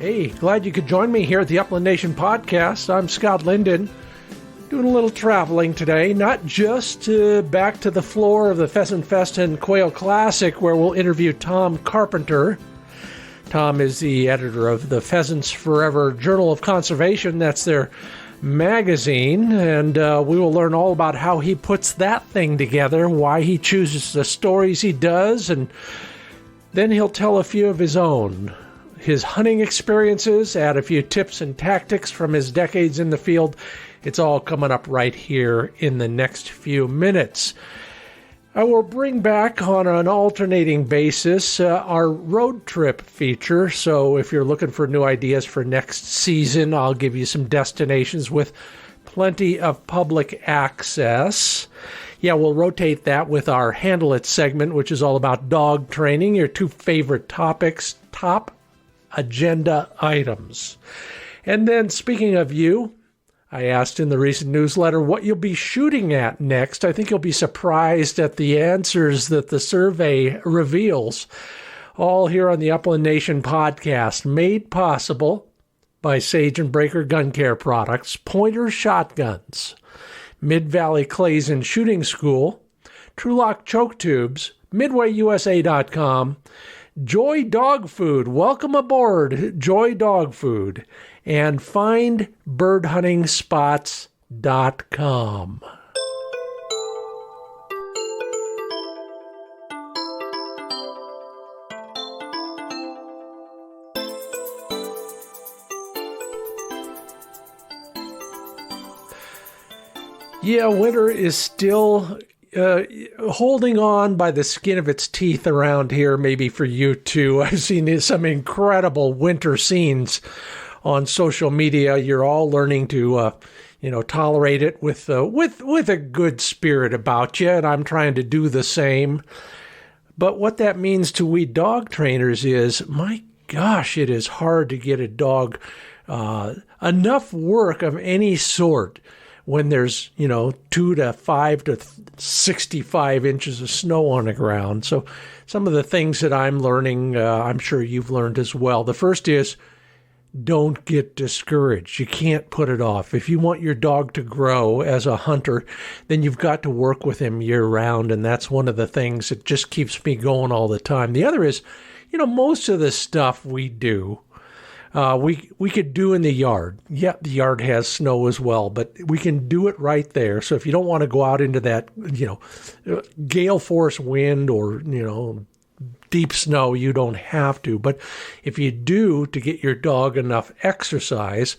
Hey, glad you could join me here at the Upland Nation Podcast. I'm Scott Linden, doing a little traveling today, not just back to the floor of the Pheasant Fest and Quail Classic, where we'll interview Tom Carpenter. Tom is the editor of the Pheasants Forever Journal of Conservation. That's their magazine, and we will learn all about how he puts that thing together, why he chooses the stories he does, and then he'll tell a few of his own. His hunting experiences, add a few tips and tactics from his decades in the field. It's all coming up right here in the next few minutes. I will bring back on an alternating basis our road trip feature. So if you're looking for new ideas for next season, I'll give you some destinations with plenty of public access. Yeah, we'll rotate that with our Handle It segment, which is all about dog training, your two favorite topics, top agenda items. And then, speaking of you, I asked in the recent newsletter what you'll be shooting at next. I think you'll be surprised at the answers that the survey reveals. All here on the Upland Nation Podcast, made possible by Sage and Breaker Gun Care Products, Pointer Shotguns, Mid-Valley Clays and Shooting School, Trulock Choke Tubes, MidwayUSA.com, Joy Dog Food, welcome aboard, Joy Dog Food, and FindBirdHuntingSpots.com. Yeah, winter is still holding on by the skin of its teeth around here, maybe for you too. I've seen some incredible winter scenes on social media. You're all learning to, tolerate it with a good spirit about you, and I'm trying to do the same. But what that means to we dog trainers is, my gosh, it is hard to get a dog enough work of any sort when there's, 2 to 5 to 65 inches of snow on the ground. So some of the things that I'm learning, I'm sure you've learned as well. The first is, don't get discouraged. You can't put it off. If you want your dog to grow as a hunter, then you've got to work with him year round, and that's one of the things that just keeps me going all the time. The other is, most of the stuff we do, we could do in the yard. Yeah, the yard has snow as well, but we can do it right there. So if you don't want to go out into that, gale force wind or, deep snow, you don't have to. But if you do, to get your dog enough exercise,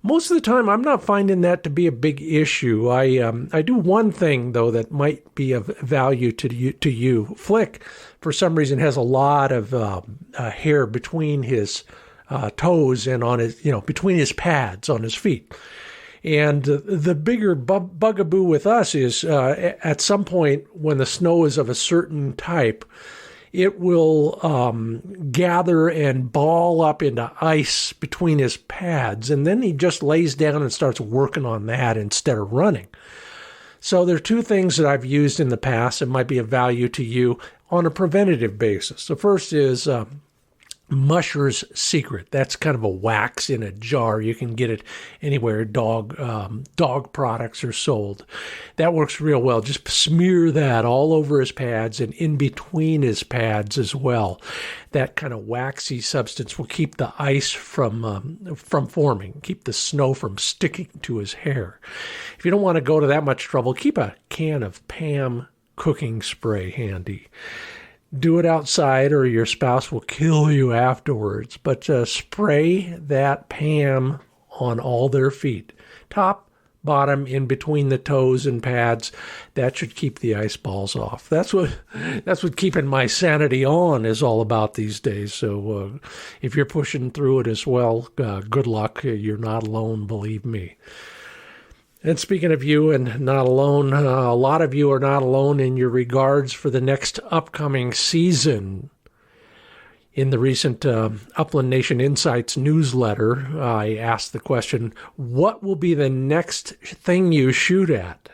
most of the time I'm not finding that to be a big issue. I do one thing, though, that might be of value to you. Flick, for some reason, has a lot of hair between his toes and on his, between his pads on his feet. And the bigger bugaboo with us is at some point when the snow is of a certain type, it will gather and ball up into ice between his pads. And then he just lays down and starts working on that instead of running. So there are two things that I've used in the past that might be of value to you on a preventative basis. The first is Musher's Secret. That's kind of a wax in a jar. You can get it anywhere dog products are sold. That works real well. Just smear that all over his pads and in between his pads as well. That kind of waxy substance will keep the ice from forming, keep the snow from sticking to his hair. If you don't want to go to that much trouble, keep a can of Pam cooking spray handy. Do it outside or your spouse will kill you afterwards. But spray that Pam on all their feet. Top, bottom, in between the toes and pads. That should keep the ice balls off. That's what keeping my sanity on is all about these days. So if you're pushing through it as well, good luck. You're not alone, believe me. And speaking of you and not alone, a lot of you are not alone in your regards for the next upcoming season. In the recent Upland Nation Insights newsletter, I asked the question, what will be the next thing you shoot at?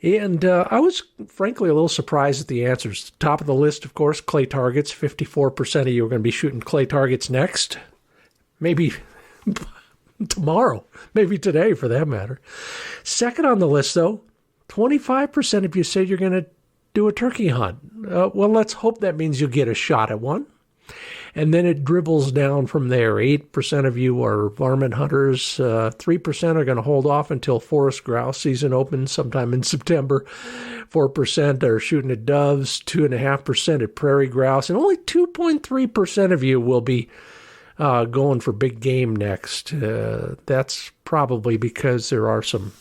And I was, frankly, a little surprised at the answers. Top of the list, of course, clay targets. 54% of you are going to be shooting clay targets next. Maybe tomorrow. Maybe today, for that matter. Second on the list, though, 25% of you said you're going to do a turkey hunt. Well, let's hope that means you'll get a shot at one. And then it dribbles down from there. 8% of you are varmint hunters. 3% are going to hold off until forest grouse season opens sometime in September. 4% are shooting at doves. 2.5% at prairie grouse. And only 2.3% of you will be going for big game next. That's probably because there are some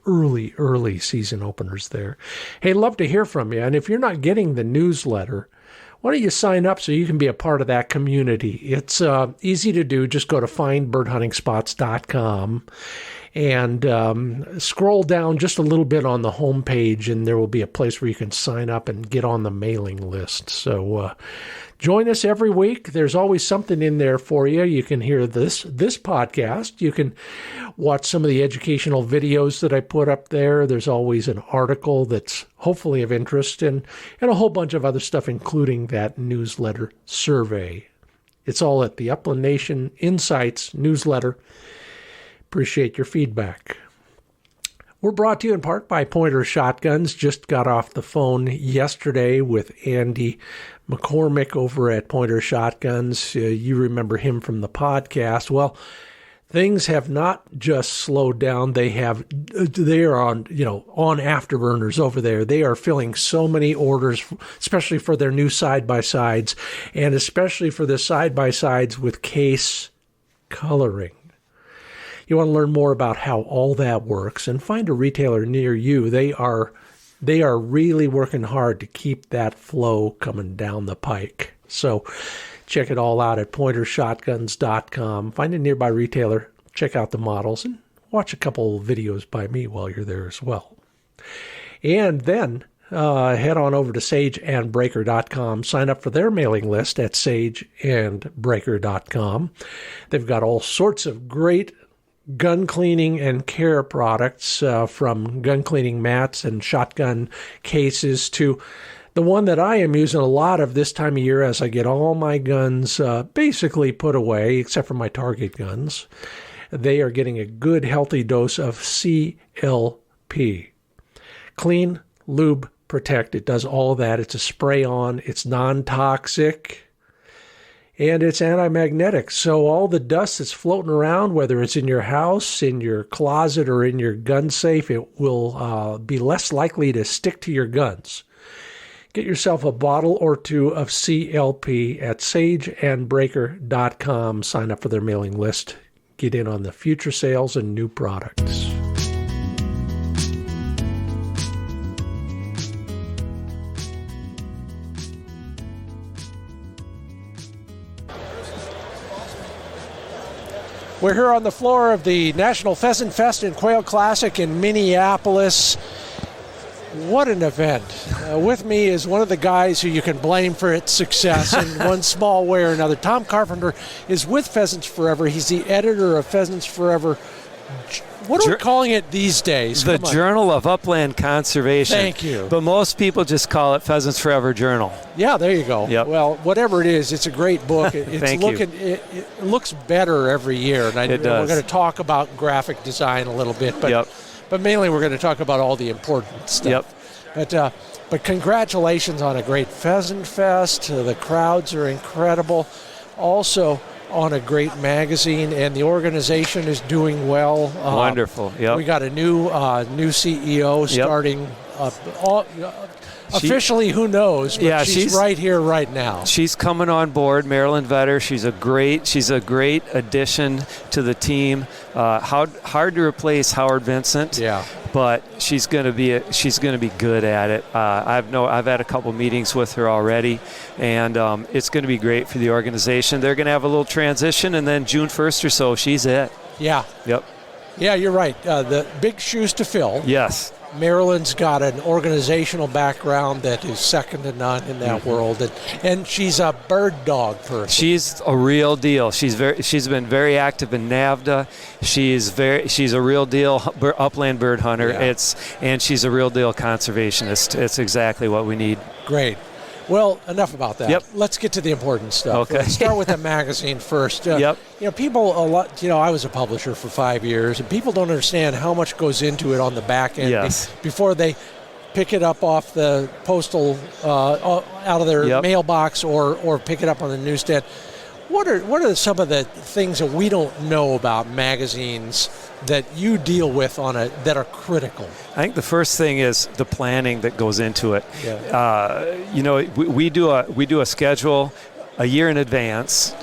early season openers there. Hey, love to hear from you. And if you're not getting the newsletter, why don't you sign up so you can be a part of that community? It's easy to do. Just go to findbirdhuntingspots.com and scroll down just a little bit on the homepage, and there will be a place where you can sign up and get on the mailing list. So join us every week. There's always something in there for you. You can hear this podcast. You can watch some of the educational videos that I put up there. There's always an article that's hopefully of interest, and a whole bunch of other stuff, including that newsletter survey. It's all at the Upland Nation Insights newsletter. Appreciate your feedback. We're brought to you in part by Pointer Shotguns. Just got off the phone yesterday with Andy McCormick over at Pointer Shotguns. You remember him from the podcast. Well, things have not just slowed down. They are on afterburners over there. They are filling so many orders, especially for their new side-by-sides, and especially for the side-by-sides with case coloring. You want to learn more about how all that works and find a retailer near you. They are really working hard to keep that flow coming down the pike. So check it all out at pointershotguns.com. Find a nearby retailer, check out the models, and watch a couple videos by me while you're there as well. And then head on over to sageandbreaker.com. Sign up for their mailing list at sageandbreaker.com. They've got all sorts of great gun cleaning and care products, from gun cleaning mats and shotgun cases to the one that I am using a lot of this time of year as I get all my guns basically put away, except for my target guns. They are getting a good, healthy dose of CLP. Clean, lube, protect. It does all that. It's a spray-on. It's non-toxic. And it's anti-magnetic. So all the dust that's floating around, whether it's in your house, in your closet, or in your gun safe, it will be less likely to stick to your guns. Get yourself a bottle or two of CLP at sageandbreaker.com. Sign up for their mailing list. Get in on the future sales and new products. We're here on the floor of the National Pheasant Fest and Quail Classic in Minneapolis. What an event. With me is one of the guys who you can blame for its success in one small way or another. Tom Carpenter is with Pheasants Forever. He's the editor of Pheasants Forever. What are we calling it these days? The Journal of Upland Conservation. Thank you. But most people just call it Pheasants Forever Journal. Yeah, there you go. Yep. Well, whatever it is, it's a great book. Thank you. It looks better every year. And it does. We're going to talk about graphic design a little bit, but mainly we're going to talk about all the important stuff. But congratulations on a great Pheasant Fest. The crowds are incredible. Also on a great magazine, and the organization is doing well. Wonderful. We got a new CEO starting officially, who knows? But she's right here, right now. She's coming on board, Marilyn Vetter. She's a great addition to the team. Hard to replace Howard Vincent. Yeah. But she's going to be good at it. I've had a couple meetings with her already, and it's going to be great for the organization. They're going to have a little transition, and then June 1st or so, she's it. Yeah. Yep. Yeah, you're right. The big shoes to fill. Yes. Marilyn's got an organizational background that is second to none in that world, and she's a bird dog person. She's a real deal. She's been very active in NAVDA. She's a real deal upland bird hunter. Yeah. And she's a real deal conservationist. It's exactly what we need. Great. Well, enough about that. Yep. Let's get to the important stuff. Okay. Let's start with the magazine first. Yep. People a lot. I was a publisher for 5 years, and people don't understand how much goes into it on the back end before they pick it up off the postal out of their mailbox or pick it up on the newsstand. What are some of the things that we don't know about magazines that you deal with that are critical? I think the first thing is the planning that goes into it. Yeah. We do a schedule a year in advance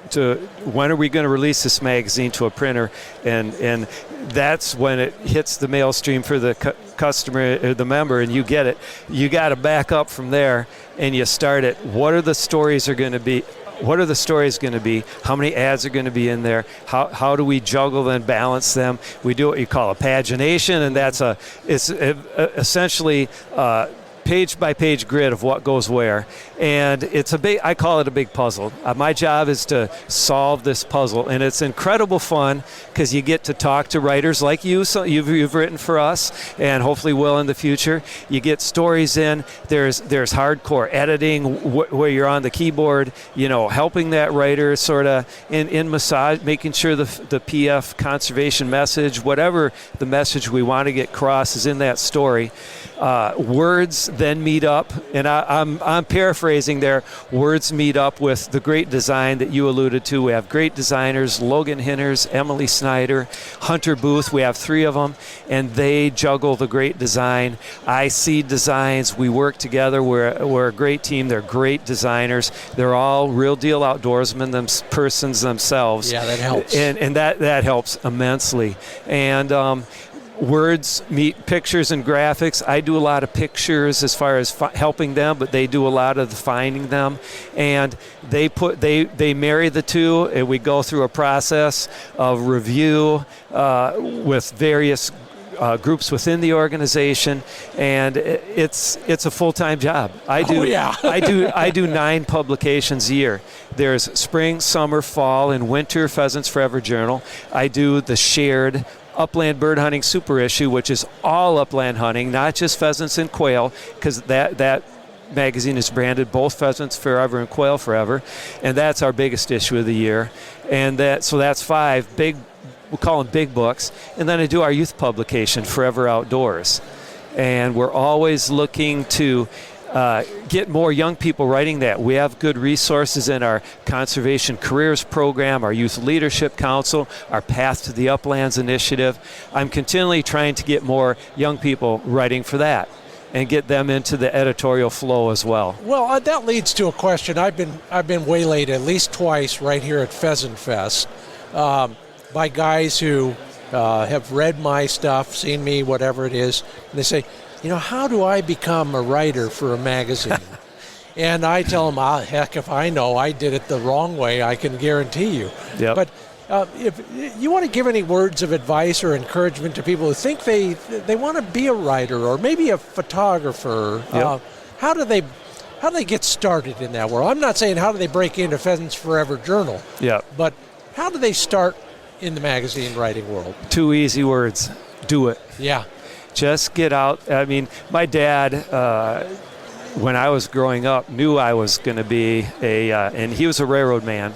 to when are we going to release this magazine to a printer, and that's when it hits the mail stream for the customer, the member, and you get it. You got to back up from there, and you start it. What are the stories going to be? What are the stories going to be? How many ads are going to be in there? How do we juggle and balance them? We do what you call a pagination, and it's essentially page-by-page grid of what goes where. And I call it a big puzzle. My job is to solve this puzzle, and it's incredible fun because you get to talk to writers like you. So you've written for us, and hopefully will in the future. You get stories in. There's hardcore editing where you're on the keyboard, helping that writer sort of in massage, making sure the PF conservation message, whatever the message we want to get across is in that story. Words then meet up, and I'm paraphrasing there. Words meet up with the great design that you alluded to. We have great designers: Logan Hinters, Emily Snyder, Hunter Booth. We have 3 of them, and they juggle the great design. I see designs. We work together. We're a great team. They're great designers. They're all real deal outdoorsmen, persons themselves. Yeah, that helps. And that helps immensely. And words meet pictures and graphics. I do a lot of pictures as far as helping them, but they do a lot of the finding them, and they marry the two, and we go through a process of review with various groups within the organization, and it's a full-time job. I do 9 publications a year. There's spring, summer, fall, and winter Pheasants Forever journal. I do the shared Upland Bird Hunting Super Issue, which is all upland hunting, not just pheasants and quail, because that magazine is branded both Pheasants Forever and Quail Forever, and that's our biggest issue of the year. And so that's 5 big, we call them big books. And then I do our youth publication, Forever Outdoors, and we're always looking to get more young people writing that. We have good resources in our Conservation Careers Program, our Youth Leadership Council, our Path to the Uplands Initiative. I'm continually trying to get more young people writing for that and get them into the editorial flow as well. Well, that leads to a question. I've been waylaid at least twice right here at Pheasant Fest by guys who have read my stuff, seen me, whatever it is, and they say, how do I become a writer for a magazine? And I tell them, heck, if I know I did it the wrong way, I can guarantee you. Yep. But if you want to give any words of advice or encouragement to people who think they want to be a writer or maybe a photographer, how do they get started in that world? I'm not saying how do they break into Pheasants Forever Journal, but how do they start in the magazine writing world? 2 easy words: do it. Yeah. Just get out. I mean, my dad, when I was growing up, knew I was going to be and he was a railroad man.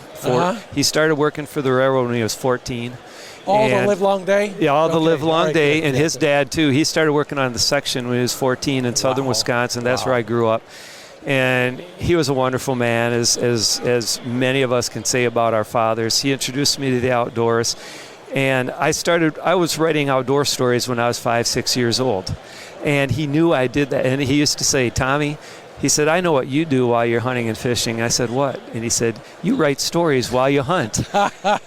He started working for the railroad when he was 14. All the livelong day? Yeah, all the livelong day. And his dad, too. He started working on the section when he was 14 in southern Wisconsin. That's where I grew up. And he was a wonderful man, as many of us can say about our fathers. He introduced me to the outdoors. And I was writing outdoor stories when I was 5, 6 years old. And he knew I did that. And he used to say, Tommy, He said, I know what you do while you're hunting and fishing. I said, what? And he said, you write stories while you hunt.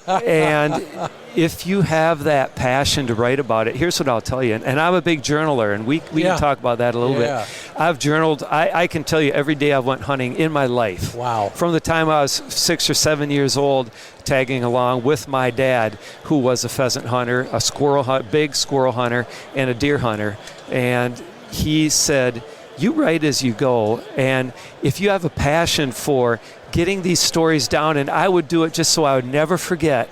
And if you have that passion to write about it, here's what I'll tell you. And I'm a big journaler, and we can talk about that a little bit. I've journaled. I can tell you every day I went hunting in my life. Wow. From the time I was 6 or 7 years old, tagging along with my dad, who was a pheasant hunter, big squirrel hunter, and a deer hunter. And he said, you write as you go, and if you have a passion for getting these stories down, and I would do it just so I would never forget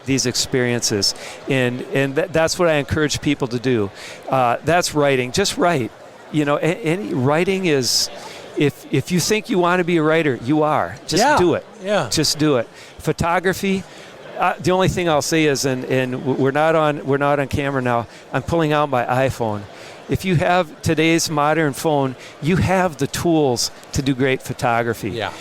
these experiences, and that's what I encourage people to do. That's writing. Just write. You know, writing is, if you think you want to be a writer, you are. Just do it. Yeah. Just do it. Photography. The only thing I'll say is, and we're not on camera now. I'm pulling out my iPhone. If you have today's modern phone, you have the tools to do great photography. Yeah.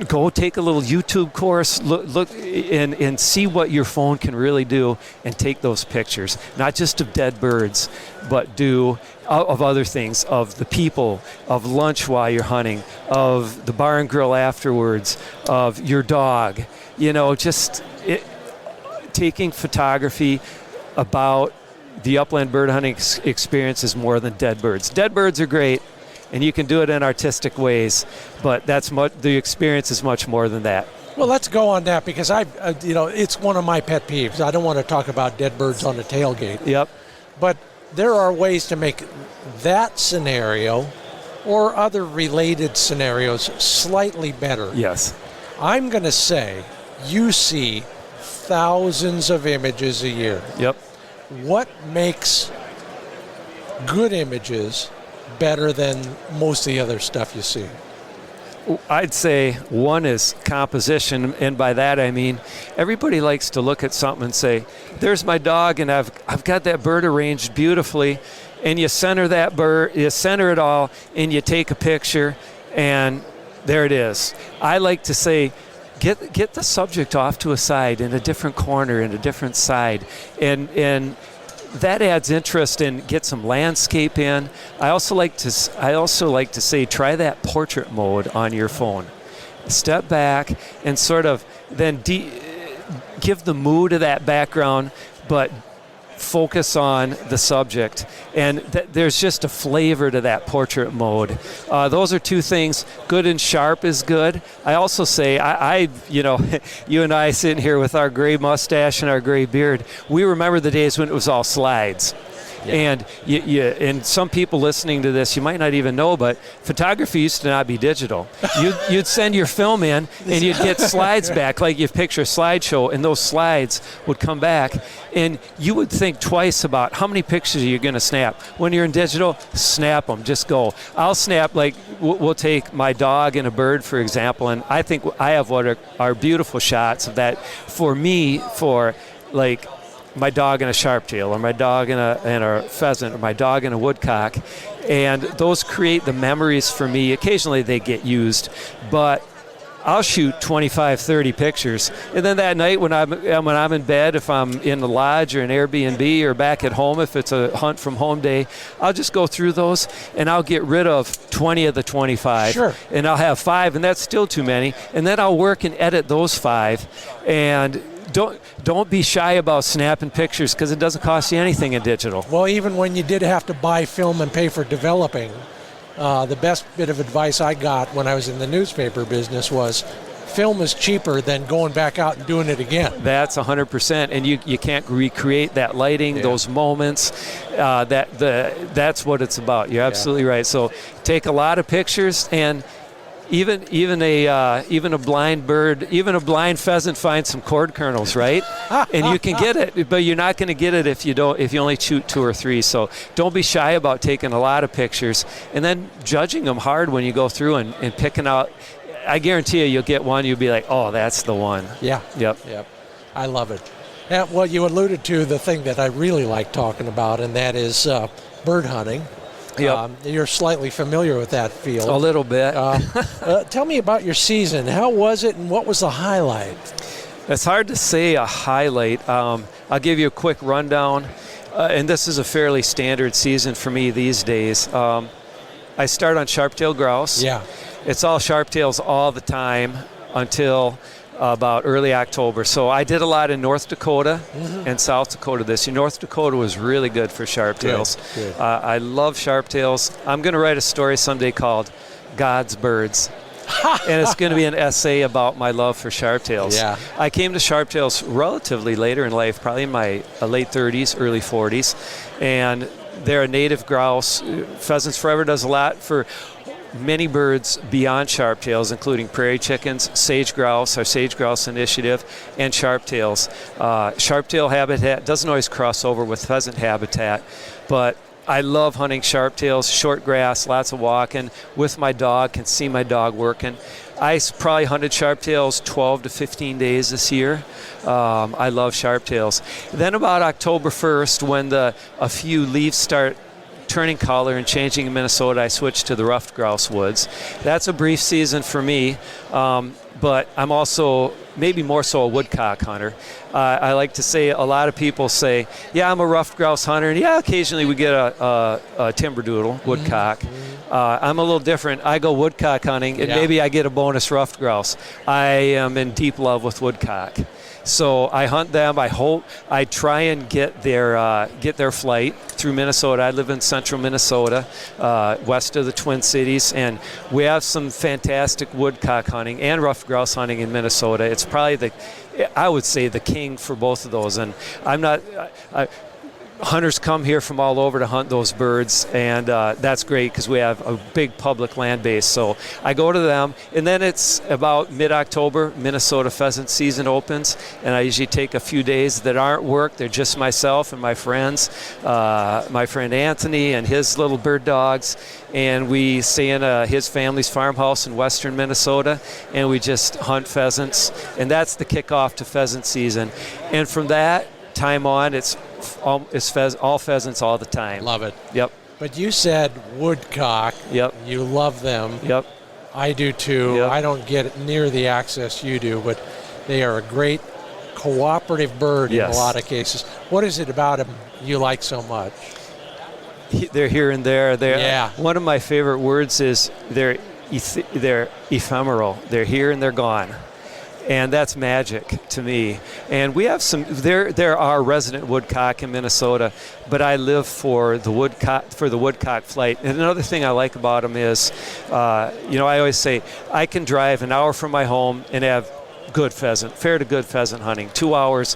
Go take a little YouTube course, look and see what your phone can really do, and take those pictures, not just of dead birds, but do of other things, of the people, of lunch while you're hunting, of the bar and grill afterwards, of your dog. You know, taking photography about the upland bird hunting experience is more than dead birds. Dead birds are great, and you can do it in artistic ways, but the experience is much more than that. Well, let's go on that, because it's one of my pet peeves. I don't want to talk about dead birds on the tailgate. Yep. But there are ways to make that scenario or other related scenarios slightly better. Yes. I'm going to say you see thousands of images a year. Yep. What makes good images better than most of the other stuff you see? I'd say one is composition, and by that I mean everybody likes to look at something and say, there's my dog, and I've got that bird arranged beautifully, and you center that bird, you center it all, and you take a picture, and there it is. I like to say, get the subject off to a side, in a different corner, in a different side, and that adds interest and get some landscape in. I also like to say, try that portrait mode on your phone. Step back and sort of then give the mood of that background, but focus on the subject. And there's just a flavor to that portrait mode. Those are two things. Good and sharp is good. I also say, you and I sitting here with our gray mustache and our gray beard, we remember the days when it was all slides. Yeah. And and some people listening to this, you might not even know, but photography used to not be digital. You'd send your film in, and you'd get slides back, like you picture a slideshow, and those slides would come back, and you would think twice about how many pictures you're going to snap. When you're in digital, snap them, just go. I'll snap, like we'll take my dog and a bird, for example, and I think I have what are beautiful shots of that for me, for like my dog and a sharptail, or my dog and a pheasant, or my dog and a woodcock, and those create the memories for me. Occasionally they get used, but I'll shoot 25, 30 pictures, and then that night when I'm in bed, if I'm in the lodge or an Airbnb or back at home, if it's a hunt from home day, I'll just go through those, and I'll get rid of 20 of the 25. Sure. And I'll have 5, and that's still too many, and then I'll work and edit those 5, and don't be shy about snapping pictures, because it doesn't cost you anything in digital. Well, even when you did have to buy film and pay for developing, the best bit of advice I got when I was in the newspaper business was, film is cheaper than going back out and doing it again. That's 100%, and you can't recreate that lighting, those moments. That's what it's about. You're absolutely right. So take a lot of pictures, and even a blind bird, even a blind pheasant finds some cord kernels, right? And you can get it, but you're not going to get it if you only shoot 2 or 3. So don't be shy about taking a lot of pictures and then judging them hard when you go through and picking out. I guarantee you'll get one. You'll be like, oh, that's the one. Yeah. Yep. I love it. Now, well, you alluded to the thing that I really like talking about, and that is bird hunting. Yep. You're slightly familiar with that field. A little bit. Tell me about your season. How was it, and what was the highlight? It's hard to say a highlight. I'll give you a quick rundown, and this is a fairly standard season for me these days. I I start on sharp-tailed grouse. Yeah. It's all sharp-tails all the time until about early October. So I did a lot in North Dakota and South Dakota this year. North Dakota was really good for sharp-tails. Good. I love sharp-tails. I'm going to write a story someday called God's Birds. And it's going to be an essay about my love for sharp-tails. Yeah. I came to sharp-tails relatively later in life, probably in my late 30s, early 40s. And they're a native grouse. Pheasants Forever does a lot for many birds beyond sharp-tails, including prairie chickens, sage grouse, our sage grouse initiative, and sharp-tails. Sharp-tail habitat doesn't always cross over with pheasant habitat, but I love hunting sharp-tails, short grass, lots of walking with my dog, can see my dog working. I probably hunted sharp-tails 12 to 15 days this year. I love sharp-tails. Then about October 1st, when a few leaves start turning color and changing in Minnesota, I switched to the ruffed grouse woods. That's a brief season for me, but I'm also maybe more so a woodcock hunter. I like to say, a lot of people say, yeah, I'm a ruffed grouse hunter, and yeah, occasionally we get a timber doodle, woodcock. I'm a little different. I go woodcock hunting, and maybe I get a bonus ruffed grouse. I am in deep love with woodcock. So I hunt them. I try and get their flight through Minnesota. I live in central Minnesota, west of the Twin Cities, and we have some fantastic woodcock hunting and ruffed grouse hunting in Minnesota. It's probably I would say the king for both of those. And hunters come here from all over to hunt those birds, and that's great because we have a big public land base. So I go to them, and then it's about mid-October, Minnesota pheasant season opens, and I usually take a few days that aren't work. They're just myself and my friends, my friend Anthony and his little bird dogs, and we stay in his family's farmhouse in western Minnesota, and we just hunt pheasants, and that's the kickoff to pheasant season. And from that time on, it's all pheasants all the time. Love it. Yep. But you said woodcock. Yep. You love them. Yep. I do too. Yep. I don't get near the access you do, but they are a great cooperative bird in a lot of cases. What is it about them you like so much? They're here and there. One of my favorite words is they're ephemeral. They're here and they're gone. And that's magic to me. And we have there are resident woodcock in Minnesota, but I live for the woodcock flight. And another thing I like about them is, I always say, I can drive an hour from my home and have fair to good pheasant hunting. 2 hours,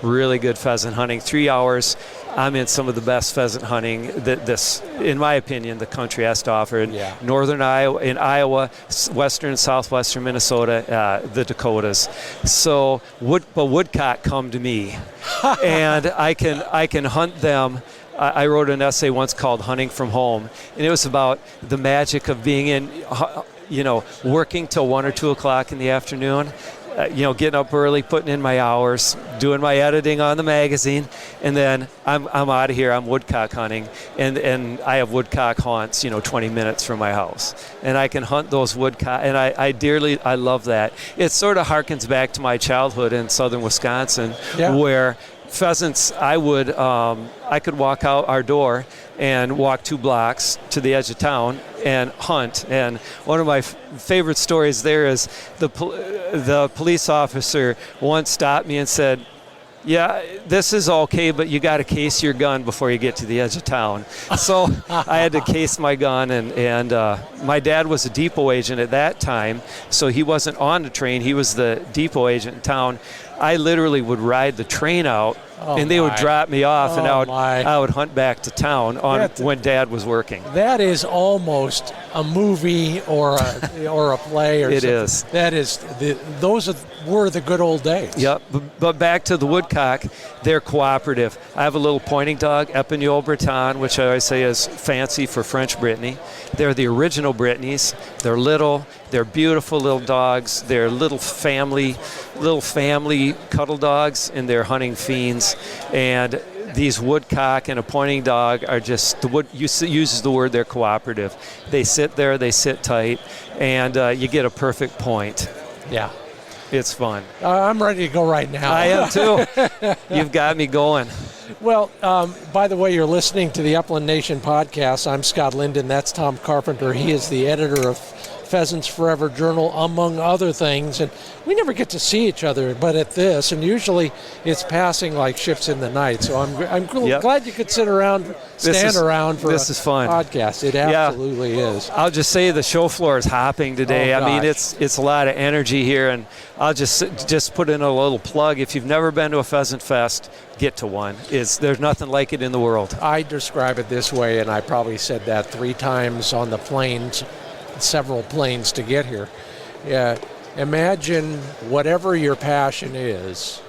really good pheasant hunting. 3 hours, I'm in some of the best pheasant hunting that this, in my opinion, the country has to offer. In northern Iowa, western and southwestern Minnesota, the Dakotas. So, woodcock come to me, and I can hunt them. I wrote an essay once called "Hunting from Home," and it was about the magic of being in, working till 1 or 2 o'clock in the afternoon. Getting up early, putting in my hours, doing my editing on the magazine, and then I'm out of here. I'm woodcock hunting, and I have woodcock haunts, 20 minutes from my house, and I can hunt those woodcock, and I love that. It sort of harkens back to my childhood in southern Wisconsin, where pheasants, I could walk out our door and walk 2 blocks to the edge of town and hunt. And one of my favorite stories there is the police officer once stopped me and said, "Yeah, this is okay, but you got to case your gun before you get to the edge of town." So I had to case my gun, and my dad was a depot agent at that time, so he wasn't on the train. He was the depot agent in town. I literally would ride the train out, and they would drop me off, and I would hunt back to town when Dad was working. That is almost a movie or a play or it something. It is. That is were the good old days. Yep, but back to the woodcock, they're cooperative. I have a little pointing dog, Epinol Breton, which I always say is fancy for French Brittany. They're the original Brittany's. They're little, they're beautiful little dogs. They're little family cuddle dogs, and they're hunting fiends. And these woodcock and a pointing dog are just, uses the word, they're cooperative. They sit there, they sit tight, and you get a perfect point. Yeah. It's fun. I'm ready to go right now. I am too. You've got me going. Well, by the way, you're listening to the Upland Nation podcast. I'm Scott Linden. That's Tom Carpenter. He is the editor of Pheasants Forever Journal, among other things. And we never get to see each other, but at this, and usually it's passing like ships in the night. So I'm glad you could stand around for this is fun podcast. It absolutely is. I'll just say the show floor is hopping today. Oh, I mean, it's a lot of energy here, and I'll just put in a little plug. If you've never been to a Pheasant Fest, get to one. There's nothing like it in the world. I describe it this way, and I probably said that 3 times on the planes, several planes to get here. Yeah, imagine whatever your passion is,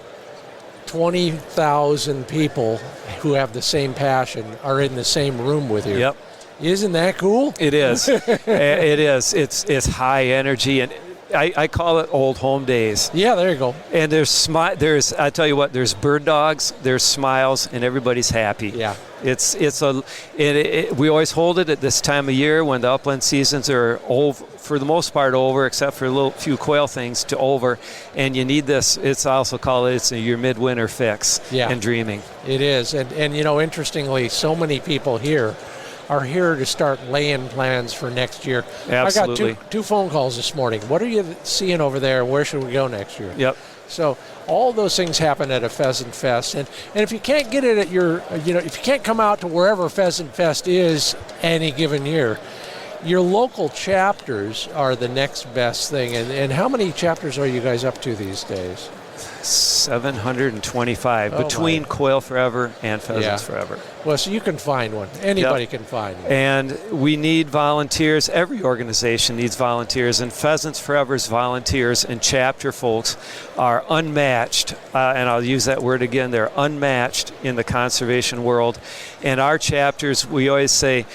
20,000 people who have the same passion are in the same room with you. Yep. Isn't that cool? It is. It is. It's high energy, and I call it old home days. Yeah, there you go. And I tell you what, there's bird dogs, there's smiles, and everybody's happy. Yeah. We always hold it at this time of year when the upland seasons are over, for the most part over, except for a few quail things to over. And you need this. It's also called your midwinter fix. Yeah. And dreaming. It is, and interestingly, so many people here are here to start laying plans for next year. Absolutely. I got two phone calls this morning. What are you seeing over there? Where should we go next year? Yep. So all those things happen at a Pheasant Fest. And if you can't get it at if you can't come out to wherever Pheasant Fest is any given year, your local chapters are the next best thing. And how many chapters are you guys up to these days? 725 between Quail Forever and Pheasants Forever. Well, so you can find one. Anybody can find one. And we need volunteers. Every organization needs volunteers, and Pheasants Forever's volunteers and chapter folks are unmatched. And I'll use that word again. They're unmatched in the conservation world. And our chapters, we always say,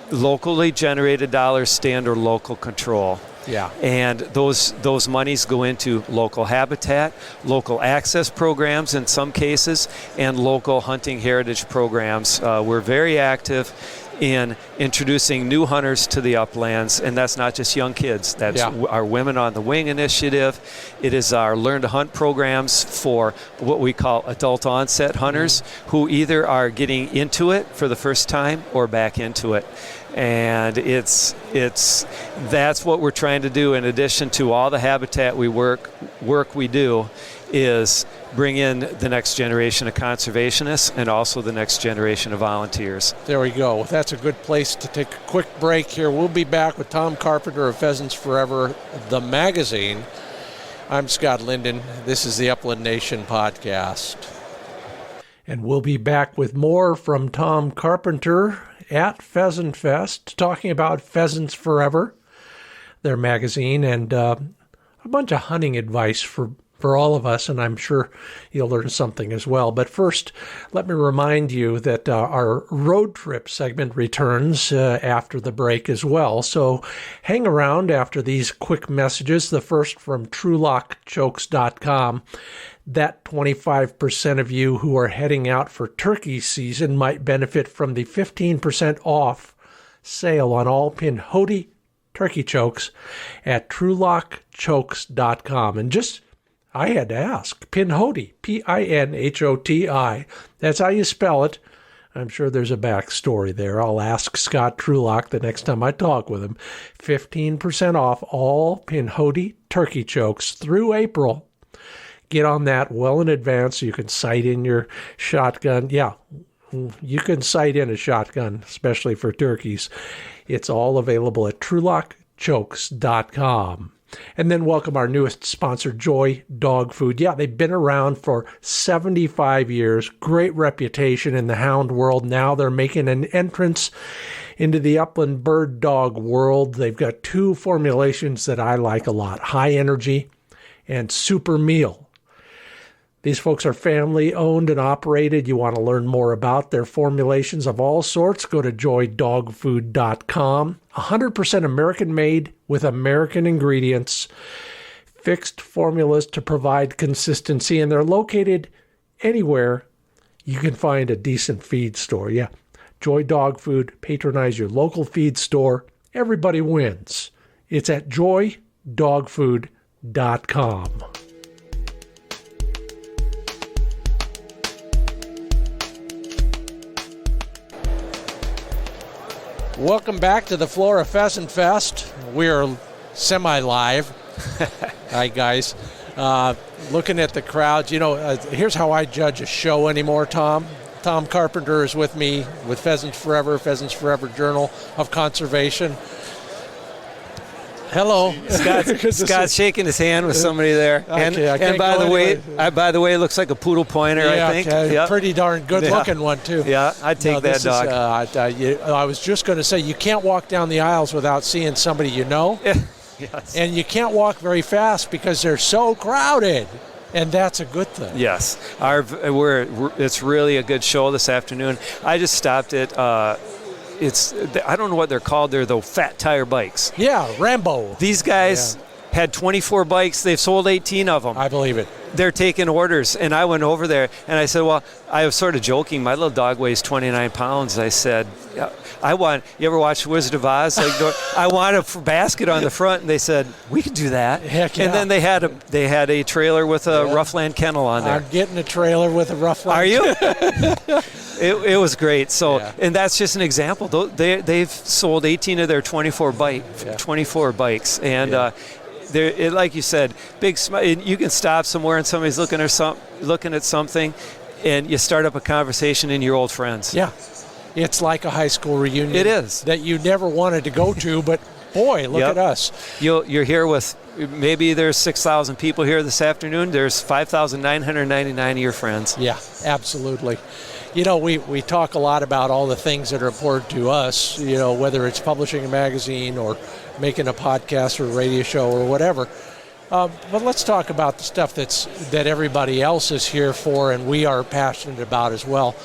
locally generated dollars stay under local control. Yeah. And those monies go into local habitat, local access programs in some cases, and local hunting heritage programs. We're very active in introducing new hunters to the uplands, and that's not just young kids. That's our Women on the Wing initiative. It is our Learn to Hunt programs for what we call adult onset hunters who either are getting into it for the first time or back into it. And that's what we're trying to do. In addition to all the habitat work we do, is bring in the next generation of conservationists and also the next generation of volunteers. There we go. That's a good place to take a quick break here. We'll be back with Tom Carpenter of Pheasants Forever, the magazine. I'm Scott Linden. This is the Upland Nation podcast. And we'll be back with more from Tom Carpenter at Pheasant Fest, talking about Pheasants Forever, their magazine, and a bunch of hunting advice for all of us, and I'm sure you'll learn something as well. But first, let me remind you that our road trip segment returns after the break as well. So hang around after these quick messages, the first from TrulockChokes.com. That 25% of you who are heading out for turkey season might benefit from the 15% off sale on all Pinhoti turkey chokes at TrulockChokes.com. And I had to ask, Pinhoti, Pinhoti. That's how you spell it. I'm sure there's a backstory there. I'll ask Scott Trulock the next time I talk with him. 15% off all Pinhoti turkey chokes through April. Get on that well in advance so you can sight in your shotgun. Yeah, you can sight in a shotgun, especially for turkeys. It's all available at TrulockChokes.com. And then welcome our newest sponsor, Joy Dog Food. Yeah, they've been around for 75 years. Great reputation in the hound world. Now they're making an entrance into the upland bird dog world. They've got 2 formulations that I like a lot, High Energy and Super Meal. These folks are family owned and operated. You want to learn more about their formulations of all sorts, go to joydogfood.com. 100% American made with American ingredients, fixed formulas to provide consistency, and they're located anywhere you can find a decent feed store. Yeah, Joy Dog Food, patronize your local feed store. Everybody wins. It's at joydogfood.com. Welcome back to the floor of Pheasant Fest. We're semi-live. Hi, guys. Looking at the crowds, here's how I judge a show anymore, Tom. Tom Carpenter is with me with Pheasants Forever, Pheasants Forever Journal of Conservation. Hello. Scott's shaking his hand with somebody there. Okay, and by the way, it looks like a poodle pointer, I think. Yep. Pretty darn good-looking one, too. Yeah, I'd take that dog. I was just going to say, you can't walk down the aisles without seeing somebody you know. Yes. And you can't walk very fast because they're so crowded. And that's a good thing. Yes. It's really a good show this afternoon. I just stopped at... I don't know what they're called. They're the fat tire bikes. Yeah, Rambo. These guys had 24 bikes. They've sold 18 of them. I believe it. They're taking orders. And I went over there and I said, well, I was sort of joking. My little dog weighs 29 pounds. I said, you ever watch Wizard of Oz? I want a basket on the front. And they said, we could do that. Heck yeah. And then they had a trailer with a Roughland kennel on there. I'm getting a trailer with a Roughland. Are you? It was great. So, and that's just an example. They've sold 18 of their 24 bikes, and like you said, big. You can stop somewhere and somebody's looking at something, and you start up a conversation in your old friends. Yeah, it's like a high school reunion. It is that you never wanted to go to, but boy, look at us. You're here with. Maybe there's 6,000 people here this afternoon. There's 5,999 of your friends. Yeah, absolutely. We talk a lot about all the things that are important to us, whether it's publishing a magazine or making a podcast or a radio show or whatever. But let's talk about the stuff that everybody else is here for and we are passionate about as well.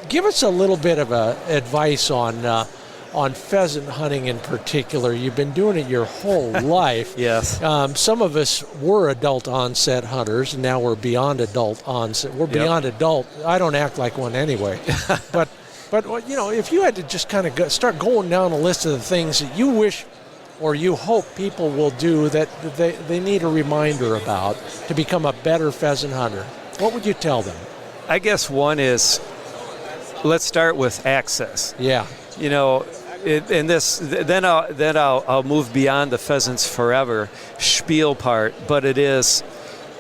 Give us a little bit of advice on pheasant hunting in particular. You've been doing it your whole life. Yes. Some of us were adult onset hunters, and now we're beyond adult onset. We're beyond adult. I don't act like one anyway. But if you had to just kind of start going down a list of the things that you wish or you hope people will do that they need a reminder about to become a better pheasant hunter, what would you tell them? I guess one is, let's start with access. Yeah. Then I'll move beyond the Pheasants Forever spiel part, but it is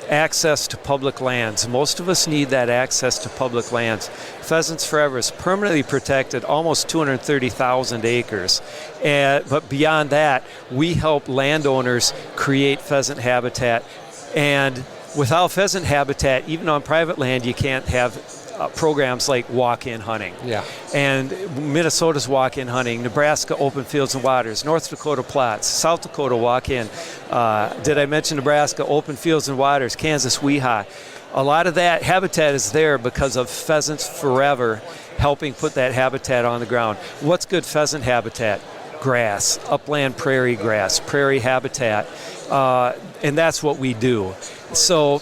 access to public lands. Most of us need that access to public lands. Pheasants Forever is permanently protected, almost 230,000 acres. But beyond that, we help landowners create pheasant habitat. And without pheasant habitat, even on private land, you can't have programs like walk-in hunting. Yeah. And Minnesota's walk-in hunting, Nebraska open fields and waters, North Dakota plots, South Dakota walk-in. Did I mention Nebraska open fields and waters, Kansas WEHA? A lot of that habitat is there because of Pheasants Forever helping put that habitat on the ground. What's good pheasant habitat? Grass, upland prairie grass, prairie habitat, and that's what we do. So,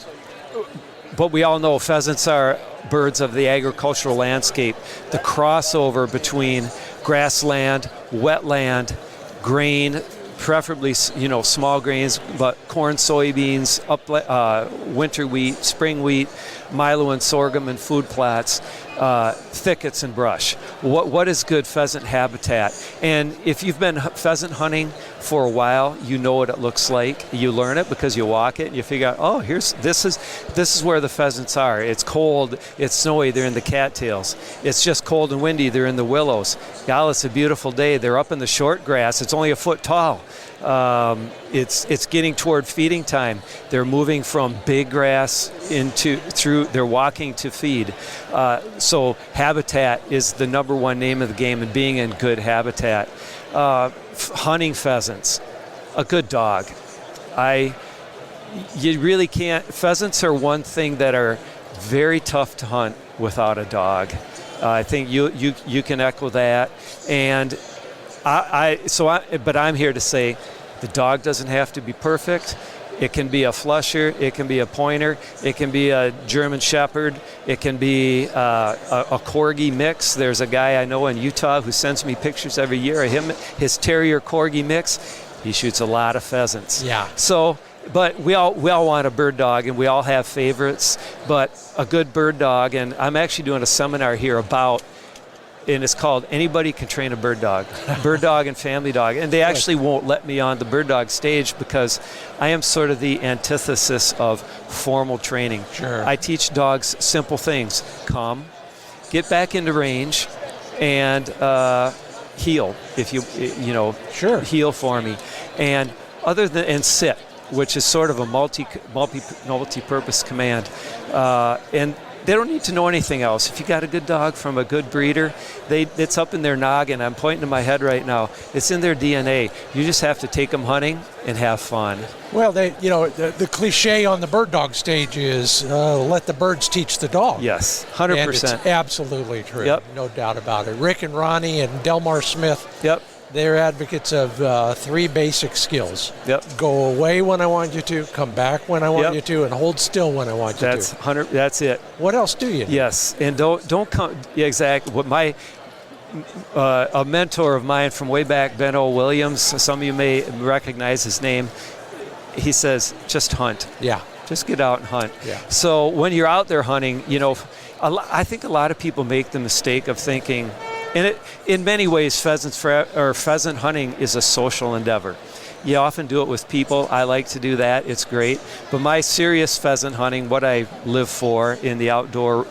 but we all know pheasants are birds of the agricultural landscape. The crossover between grassland, wetland, grain, preferably small grains, but corn, soybeans, winter wheat, spring wheat, milo and sorghum and food plots, thickets and brush. What is good pheasant habitat? And if you've been pheasant hunting for a while, you know what it looks like. You learn it because you walk it and you figure out, this is where the pheasants are. It's cold, it's snowy, they're in the cattails. It's just cold and windy, they're in the willows. Y'all, it's a beautiful day. They're up in the short grass. It's only a foot tall. It's getting toward feeding time. They're moving from big grass they're walking to feed. So habitat is the number one name of the game, and being in good habitat. Hunting pheasants, a good dog. You really can't. Pheasants are one thing that are very tough to hunt without a dog. I think you can echo that. And but I'm here to say the dog doesn't have to be perfect. It can be a flusher, it can be a pointer, it can be a German Shepherd, it can be a Corgi mix. There's a guy I know in Utah who sends me pictures every year of him, his Terrier Corgi mix. He shoots a lot of pheasants. Yeah. So, but we all want a bird dog, and we all have favorites, but a good bird dog, and I'm actually doing a seminar here about and it's called Anybody Can Train a Bird Dog, Bird Dog and Family Dog. And they actually won't let me on the bird dog stage because I am sort of the antithesis of formal training. Sure. I teach dogs simple things. Come, get back into range, and heel if you know, Sure. heel for me. And sit, which is sort of a multi-purpose command. And they don't need to know anything else. If you got a good dog from a good breeder, it's up in their noggin. I'm pointing to my head right now. It's in their DNA. You just have to take them hunting and have fun. Well, the cliche on the bird dog stage is let the birds teach the dog. Yes, 100%. And it's absolutely true. Yep. No doubt about it. Rick and Ronnie and Delmar Smith. Yep. They're advocates of 3 basic skills. Yep. Go away when I want you to, come back when I want Yep. you to, and hold still when I want you to. That's it. What else do you do? Yes, and don't come. Yeah, exactly. What a mentor of mine from way back, Ben O. Williams. Some of you may recognize his name. He says, just hunt. Yeah. Just get out and hunt. Yeah. So when you're out there hunting, I think a lot of people make the mistake of thinking. And in many ways, pheasant hunting is a social endeavor. You often do it with people. I like to do that. It's great. But my serious pheasant hunting, what I live for in the outdoor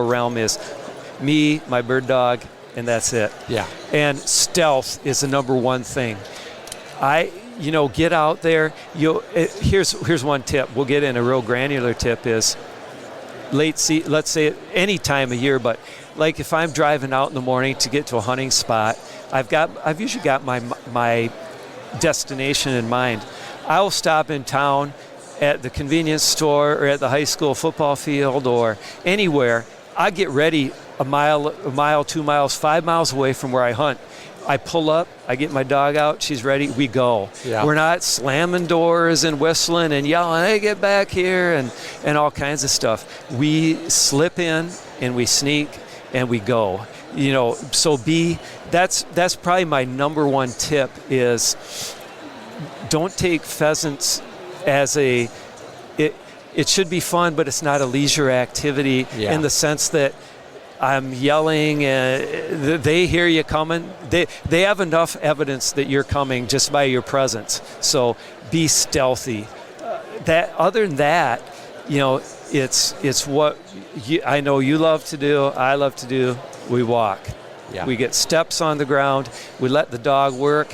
realm is me, my bird dog, and that's it. Yeah. And stealth is the number one thing. Get out there. Here's one tip. We'll get in a real granular tip is let's say any time of year, but like if I'm driving out in the morning to get to a hunting spot, I've usually got my destination in mind. I will stop in town at the convenience store or at the high school football field or anywhere. I get ready a mile, 2 miles, 5 miles away from where I hunt. I pull up, I get my dog out, she's ready, we go. Yeah. We're not slamming doors and whistling and yelling, hey, get back here, and all kinds of stuff. We slip in and we sneak and we go. So that's probably my number one tip is don't take pheasants as it should be fun, but it's not a leisure activity in the sense that I'm yelling and they hear you coming. They have enough evidence that you're coming just by your presence. So be stealthy. Other than that, it's what I know you love to do, I love to do. We walk. Yeah. We get steps on the ground. We let the dog work.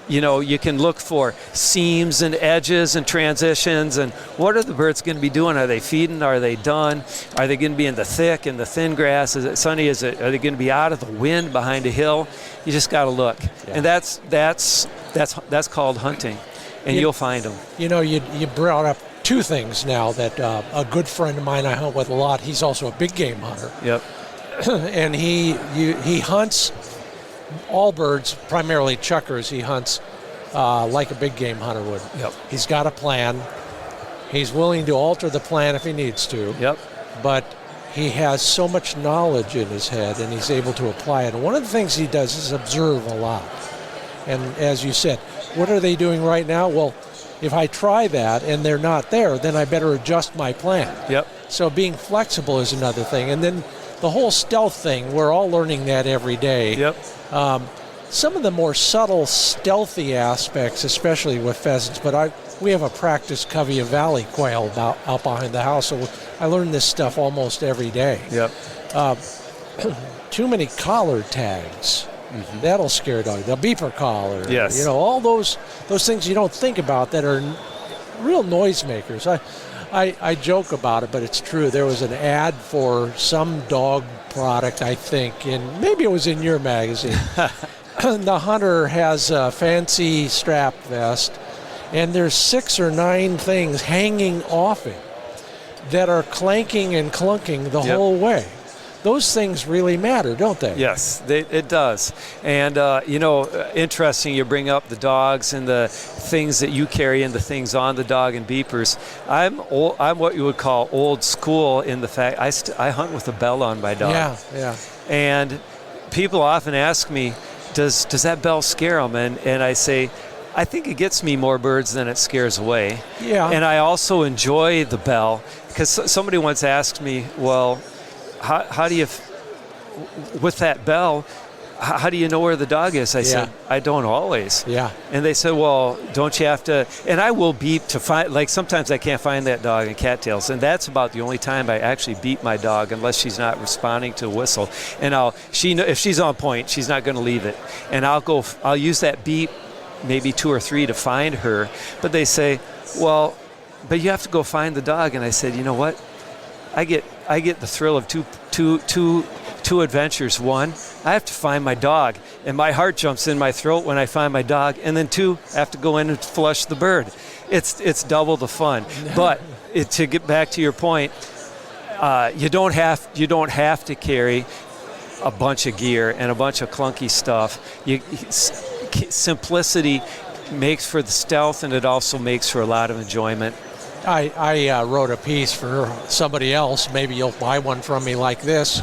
You can look for seams and edges and transitions and what are the birds going to be doing? Are they feeding? Are they done? Are they going to be in the thick and the thin grass? Is it sunny? Are they going to be out of the wind behind a hill? You just got to look. Yeah. And that's called hunting, and you'll find them. You brought up 2 things now that a good friend of mine I hunt with a lot, he's also a big game hunter. Yep. And he hunts all birds, primarily chuckers. He hunts like a big game hunter would. Yep. He's got a plan. He's willing to alter the plan if he needs to. Yep. But he has so much knowledge in his head, and he's able to apply it. And one of the things he does is observe a lot. And as you said, what are they doing right now? Well, if I try that and they're not there, then I better adjust my plan. Yep. So being flexible is another thing. And then the whole stealth thing, we're all learning that every day. Yep. Some of the more subtle, stealthy aspects, especially with pheasants, but we have a practiced covey of valley quail out behind the house, so I learn this stuff almost every day. Yep. Too many collar tags. Mm-hmm. That'll scare a dog. The beeper collar. Yes. All those things you don't think about that are real noisemakers. I joke about it, but it's true. There was an ad for some dog product, I think, and maybe it was in your magazine. The hunter has a fancy strap vest, and there's 6 or 9 things hanging off it that are clanking and clunking the whole way. Those things really matter, don't they? Yes, it does. And, interesting you bring up the dogs and the things that you carry and the things on the dog and beepers. I'm what you would call old school in the fact I hunt with a bell on my dog. Yeah. And people often ask me, does that bell scare them? And I say, I think it gets me more birds than it scares away. Yeah. And I also enjoy the bell because somebody once asked me, well, how do you, with that bell, how do you know where the dog is? I said, I don't always. Yeah. And they said, well, don't you have to? And I will beep to find, like sometimes I can't find that dog in cattails. And that's about the only time I actually beep my dog unless she's not responding to a whistle. And if she's on point, she's not going to leave it. And I'll use that beep, maybe 2 or 3 to find her. But they say, well, but you have to go find the dog. And I said, you know what? I get the thrill of two adventures. 1, I have to find my dog, and my heart jumps in my throat when I find my dog. And then 2, I have to go in and flush the bird. It's double the fun. But to get back to your point, you don't have to carry a bunch of gear and a bunch of clunky stuff. Simplicity makes for the stealth, and it also makes for a lot of enjoyment. I wrote a piece for somebody else. Maybe you'll buy one from me like this.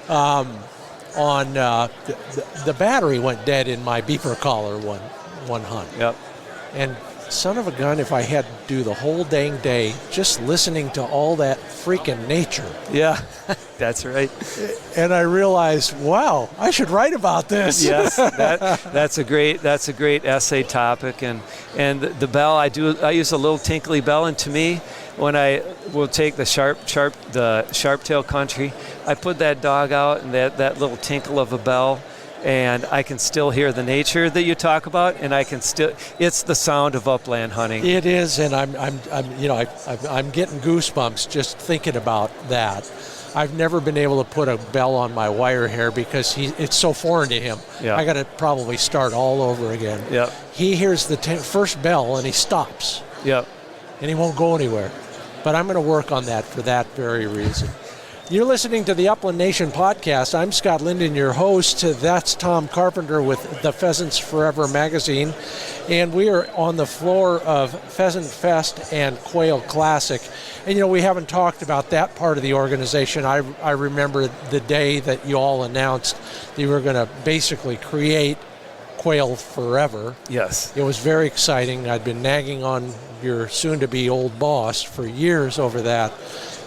On the battery went dead in my beeper collar one hunt. Yep. And son of a gun, if I had to do the whole dang day just listening to all that freaking nature. Yeah, that's right. And I realized, wow, I should write about this. Yes, that's a great essay topic. And the bell, I use a little tinkly bell, and to me, when I will take the sharp tail country, I put that dog out and that little tinkle of a bell, and I can still hear the nature that you talk about, and it's the sound of upland hunting. It is, and I'm getting goosebumps just thinking about that. I've never been able to put a bell on my wire hair because it's so foreign to him. Yeah. I got to probably start all over again. Yep. He hears the first bell and he stops. Yep. And he won't go anywhere. But I'm going to work on that for that very reason. You're listening to the Upland Nation podcast. I'm Scott Linden, your host. That's Tom Carpenter with the Pheasants Forever magazine. And we are on the floor of Pheasant Fest and Quail Classic. And, we haven't talked about that part of the organization. I remember the day that you all announced that you were going to basically create Quail Forever. Yes. It was very exciting. I'd been nagging on your soon-to-be old boss for years over that.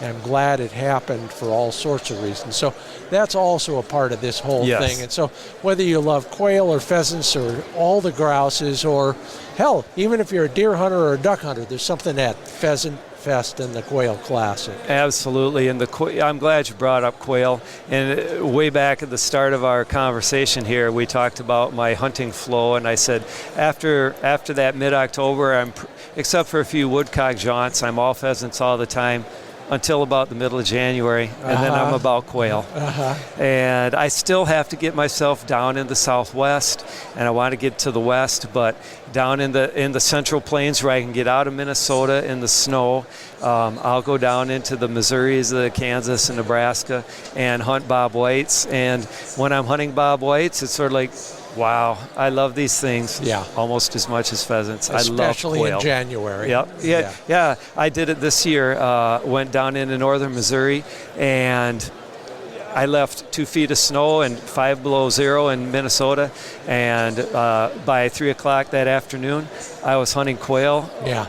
And I'm glad it happened for all sorts of reasons. So that's also a part of this whole thing. And so whether you love quail or pheasants or all the grouses, or hell, even if you're a deer hunter or a duck hunter, there's something at Pheasant Fest and the Quail Classic. Absolutely, and I'm glad you brought up quail. And way back at the start of our conversation here, we talked about my hunting flow, and I said after that mid-October, except for a few woodcock jaunts, I'm all pheasants all the time until about the middle of January, and then I'm about quail. And I still have to get myself down in the Southwest, and I want to get to the West, but down in the Central Plains where I can get out of Minnesota in the snow, I'll go down into the Missouris, the Kansas and Nebraska, and hunt bobwhites. And when I'm hunting bobwhites, it's sort of like, wow, I love these things almost as much as pheasants. Especially I love quail. In January. Yeah. I did it this year. Went down into northern Missouri, and I left 2 feet of snow and 5 below zero in Minnesota. And by 3 o'clock that afternoon, I was hunting quail. Yeah.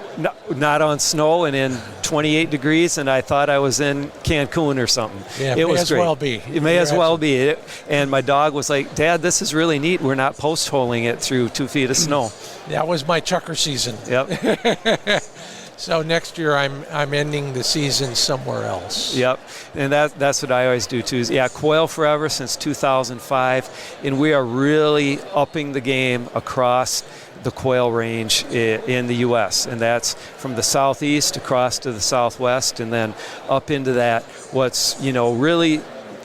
Not on snow and in 28 degrees, and I thought I was in Cancun or something. Yeah, it was great. Well be. It may as well be. And my dog was like, Dad, this is really neat. We're not post-holing it through 2 feet of snow. That was my chucker season. Yep. So next year I'm ending the season somewhere else. Yep, and that's what I always do too. Quail Forever since 2005, and we are really upping the game across the quail range in the U.S., and that's from the southeast across to the southwest, and then up into that what's really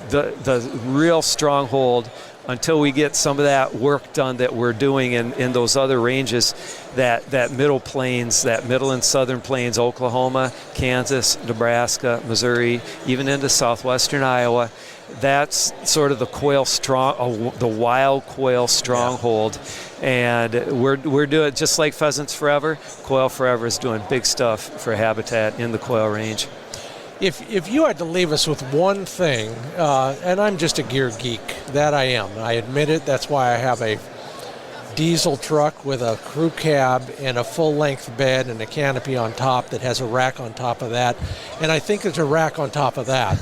the real stronghold until we get some of that work done that we're doing in those other ranges, that middle plains, that middle and southern plains, Oklahoma, Kansas, Nebraska, Missouri, even into southwestern Iowa. That's sort of the quail the wild quail stronghold. And we're doing, just like Pheasants Forever, Quail Forever is doing big stuff for habitat in the quail range. If you had to leave us with one thing, and I'm just a gear geek, that I am. I admit it. That's why I have a diesel truck with a crew cab and a full-length bed and a canopy on top that has a rack on top of that. And I think there's a rack on top of that.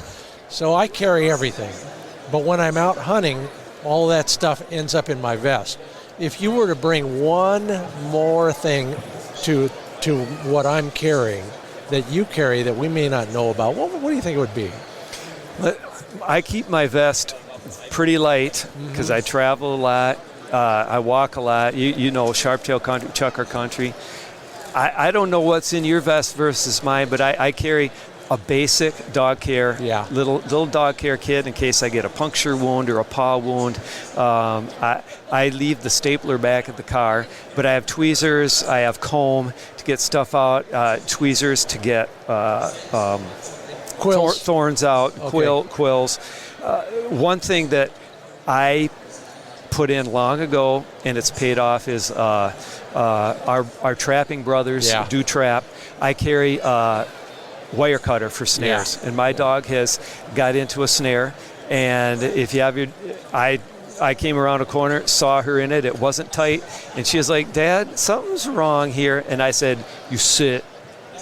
So I carry everything. But when I'm out hunting, all that stuff ends up in my vest. If you were to bring one more thing to what I'm carrying that you carry that we may not know about, what do you think it would be? I keep my vest pretty light because I travel a lot. I walk a lot. You know, Sharptail country, Chucker country. I don't know what's in your vest versus mine, but I carry a basic dog care, little dog care kit in case I get a puncture wound or a paw wound. I leave the stapler back at the car, but I have tweezers, I have comb to get stuff out, tweezers to get thorns out, quills. One thing that I put in long ago, and it's paid off, is our trapping brothers do trap. I carry wire cutter for snares, and my dog has got into a snare, and if you have your I came around a corner, saw her in it, it wasn't tight, and she was like, "Dad, something's wrong here." And I said, "You sit."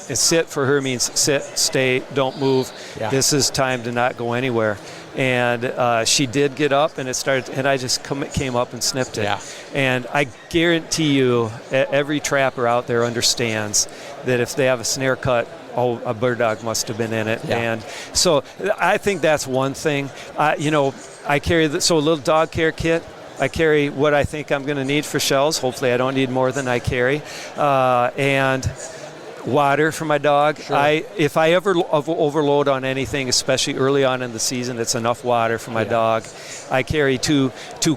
And sit for her means sit, stay, don't move. This is time to not go anywhere. And she did get up, and it started, and I just came up and snipped it. And I guarantee you, every trapper out there understands that if they have a snare cut, a bird dog must have been in it. And so I think that's one thing. I carry a little dog care kit. I carry what I think I'm going to need for shells. Hopefully I don't need more than I carry. And water for my dog. If I ever overload on anything, especially early on in the season, it's enough water for my dog. I carry two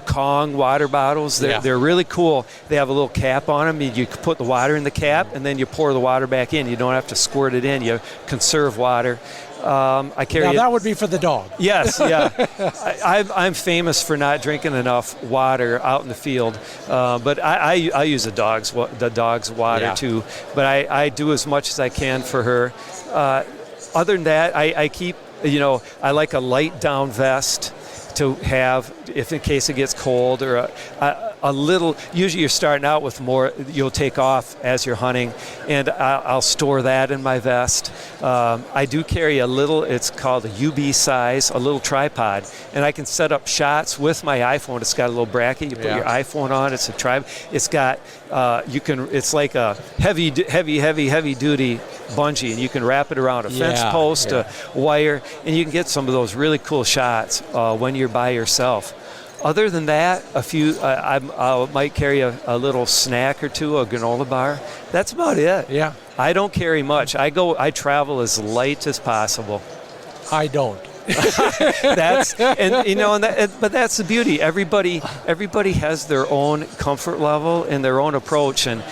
Kong water bottles. They're really cool. They have a little cap on them. You put the water in the cap, and then you pour the water back in. You don't have to squirt it in. You conserve water. I carry. Now that would be for the dog. Yes, I'm famous for not drinking enough water out in the field, but I use the dog's water too. But I do as much as I can for her. Other than that, I keep. I like a light down vest to have if in case it gets cold, or a little. Usually you're starting out with more. You'll take off as you're hunting, and I'll store that in my vest. I do carry a little. It's called a UB size, a little tripod, and I can set up shots with my iPhone. It's got a little bracket. You put your iPhone on. It's a tripod. It's got It's like a heavy duty bungee, and you can wrap it around a fence post, a wire, and you can get some of those really cool shots when you're by yourself. Other than that, I might carry a little snack or two, a granola bar. That's about it. I don't carry much. I travel as light as possible. I don't. But that's the beauty. Everybody has their own comfort level and their own approach. And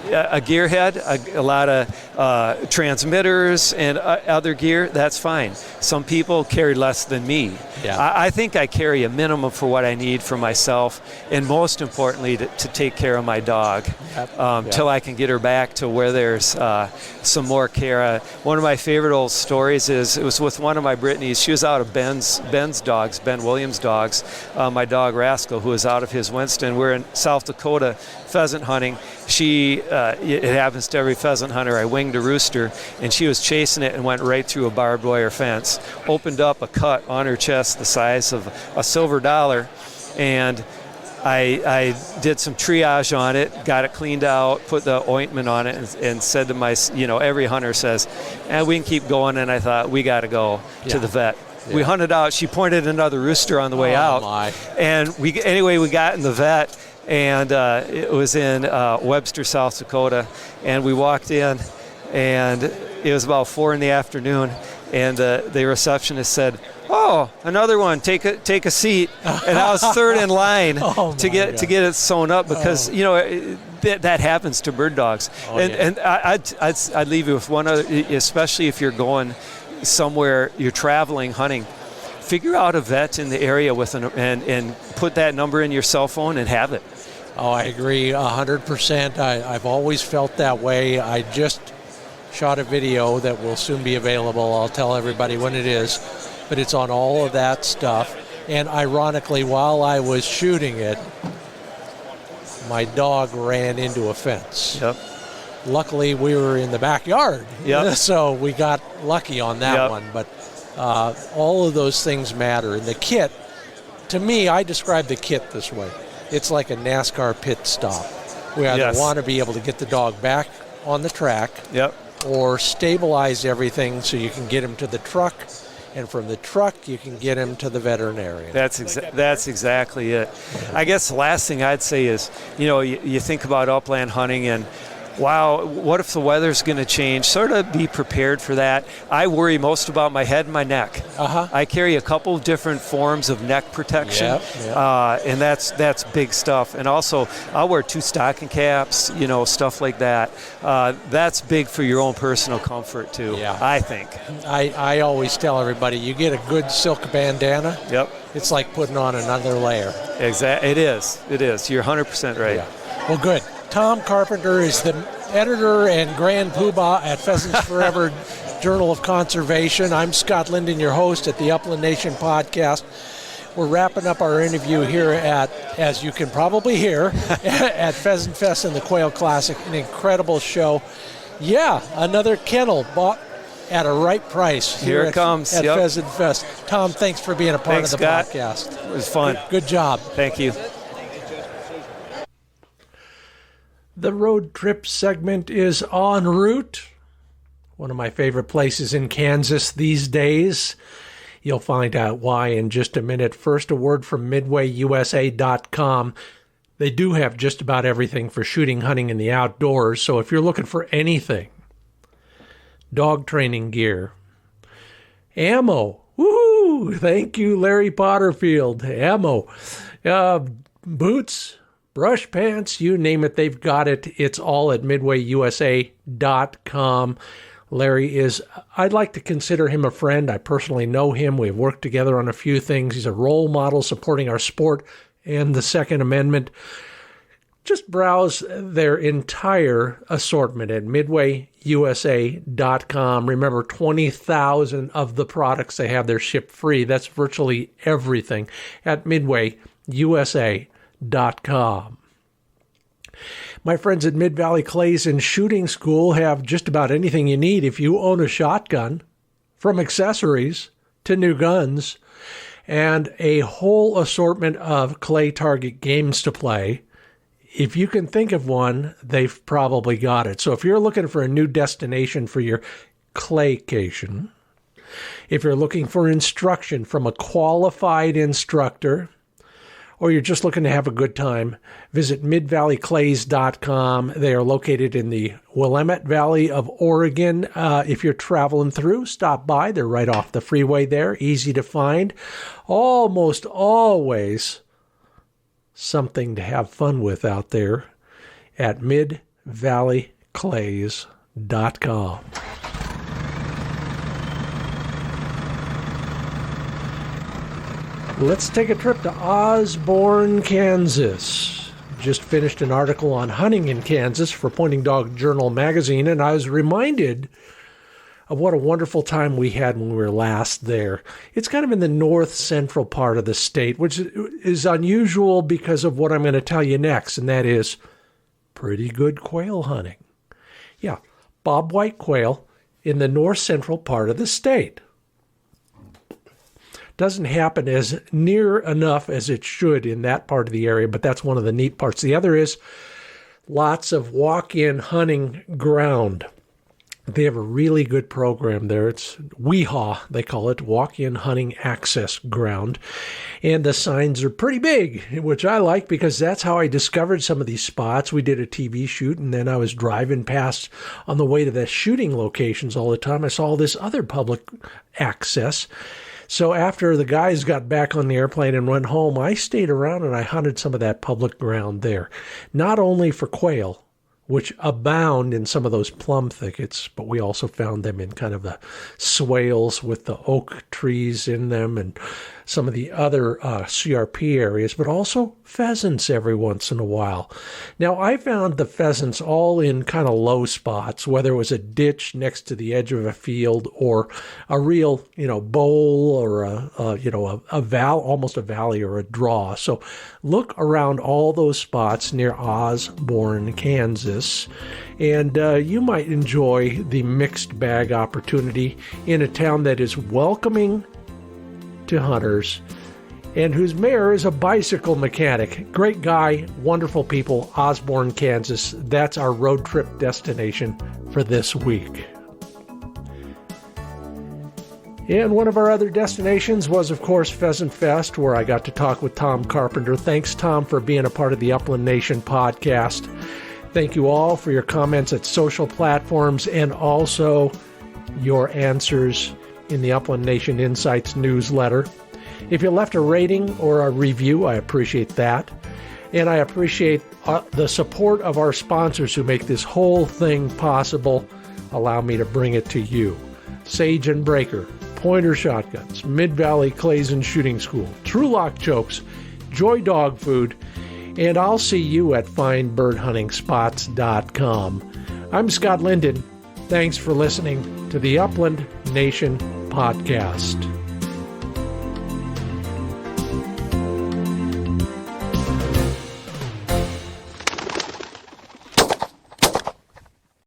a gearhead, a lot of transmitters and other gear, that's fine. Some people carry less than me. I think I carry a minimum for what I need for myself, and most importantly, to take care of my dog till I can get her back to where there's some more care. One of my favorite old stories is it was with one of my Brittany's. She was out of Ben's dogs, Ben Williams' dogs. My dog Rascal, who was out of his Winston. We're in South Dakota pheasant hunting. It happens to every pheasant hunter. I winged a rooster, and she was chasing it and went right through a barbed wire fence, opened up a cut on her chest the size of a silver dollar, and I did some triage on it, got it cleaned out, put the ointment on it, and said to my, every hunter says, we can keep going, and I thought, we got to go to the vet. We hunted out. She pointed another rooster on the way out. And we got in the vet, and it was in Webster, South Dakota, and we walked in, and it was about 4 p.m, and the receptionist said, "Oh, another one. Take a seat." And I was third in line to get it sewn up because that happens to bird dogs. And I'd leave you with one other, especially if you're going somewhere, you're traveling, hunting. Figure out a vet in the area and put that number in your cell phone and have it. Oh, I agree 100%. I've always felt that way. I just shot a video that will soon be available. I'll tell everybody when it is, but it's on all of that stuff. And ironically, while I was shooting it, my dog ran into a fence. Luckily, we were in the backyard, so we got lucky on that one. But All of those things matter. And the kit, to me, I describe the kit this way. It's like a NASCAR pit stop. We either want to be able to get the dog back on the track or stabilize everything so you can get him to the truck, and from the truck you can get him to the veterinarian. That's exactly it. I guess the last thing I'd say is, you think about upland hunting and, wow, what if the weather's going to change? Sort of be prepared for that. I worry most about my head and my neck. I carry a couple of different forms of neck protection, and that's big stuff. And also, I'll wear 2 stocking caps, stuff like that. That's big for your own personal comfort, too, I think. I always tell everybody, you get a good silk bandana, it's like putting on another layer. It is. You're 100% right. Well, good. Tom Carpenter is the editor and grand poobah at Pheasants Forever Journal of Conservation. I'm Scott Linden, your host at the Upland Nation podcast. We're wrapping up our interview here at, as you can probably hear, at Pheasant Fest and the Quail Classic. An incredible show. Another kennel bought at a right price here it comes at Pheasant Fest. Tom, thanks for being a part of the Scott. podcast. It was fun. Good job. Thank you. The road trip segment is en route. One of my favorite places in Kansas these days. You'll find out why in just a minute. First, a word from MidwayUSA.com. They do have just about everything for shooting, hunting, and the outdoors. So if you're looking for anything, dog training gear, ammo, woohoo! Thank you, Larry Potterfield. Ammo, boots, brush pants, you name it, they've got it. It's all at MidwayUSA.com. Larry I'd like to consider him a friend. I personally know him. We've worked together on a few things. He's a role model supporting our sport and the Second Amendment. Just browse their entire assortment at MidwayUSA.com. Remember, 20,000 of the products they have, they're shipped free. That's virtually everything at MidwayUSA.com. My friends at Mid-Valley Clays and Shooting School have just about anything you need if you own a shotgun, from accessories to new guns, and a whole assortment of clay target games to play. If you can think of one, they've probably got it. So if you're looking for a new destination for your claycation, if you're looking for instruction from a qualified instructor, or you're just looking to have a good time, visit midvalleyclays.com. They are located in the Willamette Valley of Oregon. If you're traveling through, stop by. They're right off the freeway there, easy to find. Almost always something to have fun with out there at midvalleyclays.com. Let's take a trip to Osborne, Kansas. Just finished an article on hunting in Kansas for Pointing Dog Journal magazine, and I was reminded of what a wonderful time we had when we were last there. It's kind of in the north central part of the state, which is unusual because of what I'm going to tell you next, and that is pretty good quail hunting. Yeah, bobwhite quail in the north central part of the state. Doesn't happen as near enough as it should in that part of the area, but that's one of the neat parts. The other is lots of walk-in hunting ground. They have a really good program there. It's WEHA, they call it, Walk-In Hunting Access Ground. And the signs are pretty big, which I like because that's how I discovered some of these spots. We did a TV shoot, and then I was driving past on the way to the shooting locations all the time. I saw all this other public access. So after the guys got back on the airplane and went home, I stayed around and I hunted some of that public ground there. Not only for quail, which abound in some of those plum thickets, but we also found them in kind of the swales with the oak trees in them and some of the other CRP areas, but also pheasants every once in a while. Now, I found the pheasants all in kind of low spots, whether it was a ditch next to the edge of a field or a real, bowl or almost a valley or a draw. So look around all those spots near Osborne, Kansas, and you might enjoy the mixed bag opportunity in a town that is welcoming to hunters and whose mayor is a bicycle mechanic. Great guy, wonderful people, Osborne, Kansas. That's our road trip destination for this week. And one of our other destinations was, of course, Pheasant Fest, where I got to talk with Tom Carpenter. Thanks, Tom, for being a part of the Upland Nation podcast. Thank you all for your comments at social platforms and also your answers in the Upland Nation Insights newsletter. If you left a rating or a review, I appreciate that. And I appreciate the support of our sponsors who make this whole thing possible. Allow me to bring it to you. Sage and Breaker, Pointer Shotguns, Mid-Valley Clays and Shooting School, TrulockChokes, Joy Dog Food, and I'll see you at finebirdhuntingspots.com. I'm Scott Linden. Thanks for listening to the Upland Nation podcast.